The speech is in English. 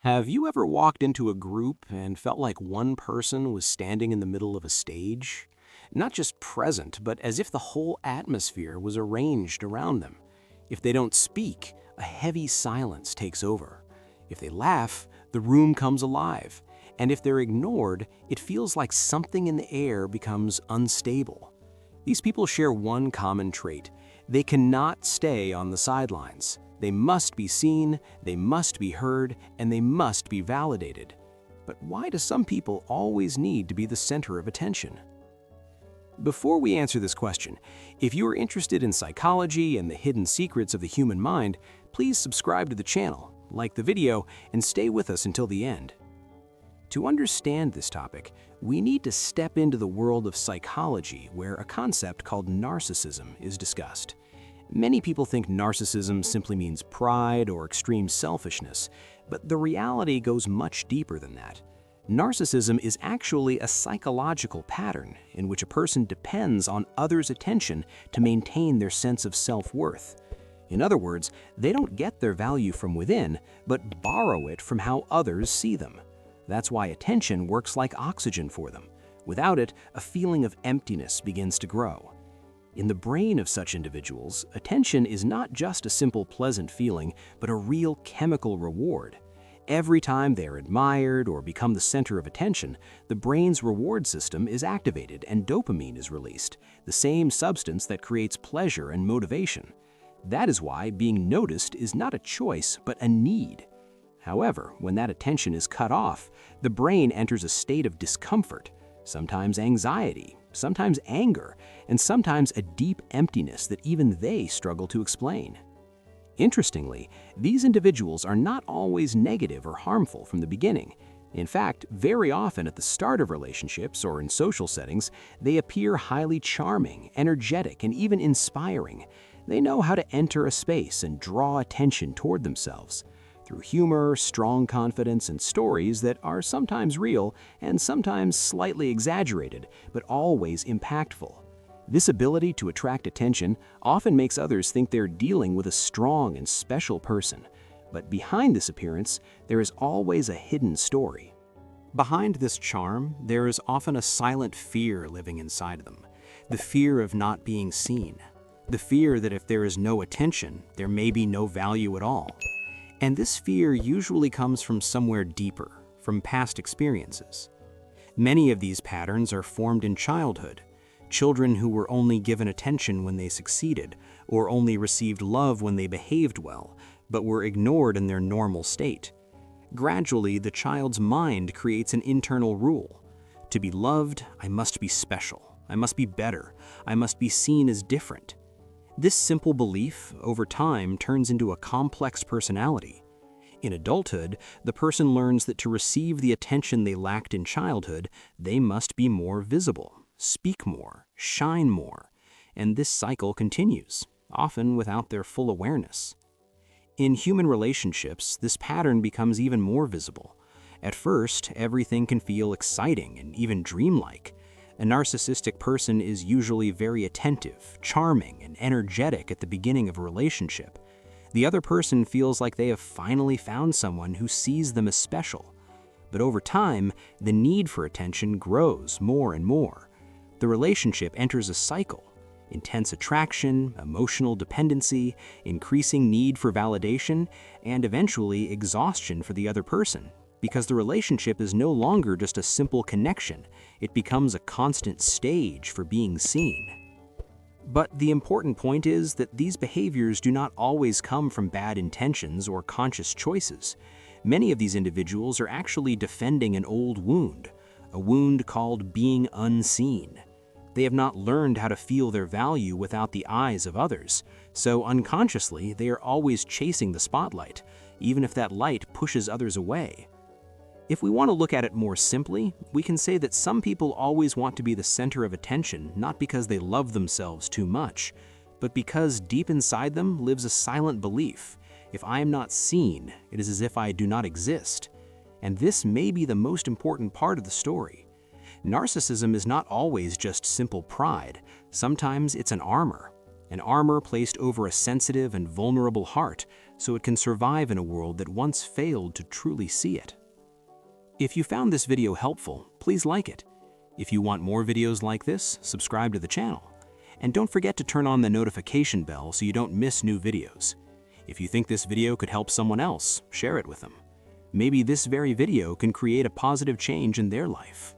Have you ever walked into a group and felt like one person was standing in the middle of a stage? Not just present, but as if the whole atmosphere was arranged around them. If they don't speak, a heavy silence takes over. If they laugh, the room comes alive. And if they're ignored, it feels like something in the air becomes unstable. These people share one common trait. They cannot stay on the sidelines. They must be seen, they must be heard, and they must be validated. But why do some people always need to be the center of attention? Before we answer this question, if you are interested in psychology and the hidden secrets of the human mind, please subscribe to the channel, like the video, and stay with us until the end. To understand this topic, we need to step into the world of psychology where a concept called narcissism is discussed. Many people think narcissism simply means pride or extreme selfishness, but the reality goes much deeper than that. Narcissism is actually a psychological pattern in which a person depends on others' attention to maintain their sense of self-worth. In other words, they don't get their value from within, but borrow it from how others see them. That's why attention works like oxygen for them. Without it, a feeling of emptiness begins to grow. In the brain of such individuals, attention is not just a simple pleasant feeling, but a real chemical reward. Every time they are admired or become the center of attention, the brain's reward system is activated and dopamine is released, the same substance that creates pleasure and motivation. That is why being noticed is not a choice, but a need. However, when that attention is cut off, the brain enters a state of discomfort, sometimes anxiety, sometimes anger, and sometimes a deep emptiness that even they struggle to explain. Interestingly, these individuals are not always negative or harmful from the beginning. In fact, very often at the start of relationships or in social settings, they appear highly charming, energetic, and even inspiring. They know how to enter a space and draw attention toward themselves. Through humor, strong confidence, and stories that are sometimes real and sometimes slightly exaggerated, but always impactful. This ability to attract attention often makes others think they're dealing with a strong and special person. But behind this appearance, there is always a hidden story. Behind this charm, there is often a silent fear living inside them. The fear of not being seen. The fear that if there is no attention, there may be no value at all. And this fear usually comes from somewhere deeper, from past experiences. Many of these patterns are formed in childhood. Children who were only given attention when they succeeded, or only received love when they behaved well, but were ignored in their normal state. Gradually, the child's mind creates an internal rule. To be loved, I must be special. I must be better. I must be seen as different. This simple belief, over time, turns into a complex personality. In adulthood, the person learns that to receive the attention they lacked in childhood, they must be more visible, speak more, shine more, and this cycle continues, often without their full awareness. In human relationships, this pattern becomes even more visible. At first, everything can feel exciting and even dreamlike. A narcissistic person is usually very attentive, charming, and energetic at the beginning of a relationship. The other person feels like they have finally found someone who sees them as special. But over time, the need for attention grows more and more. The relationship enters a cycle. Intense attraction, emotional dependency, increasing need for validation, and eventually exhaustion for the other person. Because the relationship is no longer just a simple connection, it becomes a constant stage for being seen. But the important point is that these behaviors do not always come from bad intentions or conscious choices. Many of these individuals are actually defending an old wound, a wound called being unseen. They have not learned how to feel their value without the eyes of others, so unconsciously they are always chasing the spotlight, even if that light pushes others away. If we want to look at it more simply, we can say that some people always want to be the center of attention not because they love themselves too much, but because deep inside them lives a silent belief. If I am not seen, it is as if I do not exist. And this may be the most important part of the story. Narcissism is not always just simple pride. Sometimes it's an armor. an armor placed over a sensitive and vulnerable heart so it can survive in a world that once failed to truly see it. If you found this video helpful, please like it. If you want more videos like this, subscribe to the channel. And don't forget to turn on the notification bell so you don't miss new videos. If you think this video could help someone else, share it with them. Maybe this very video can create a positive change in their life.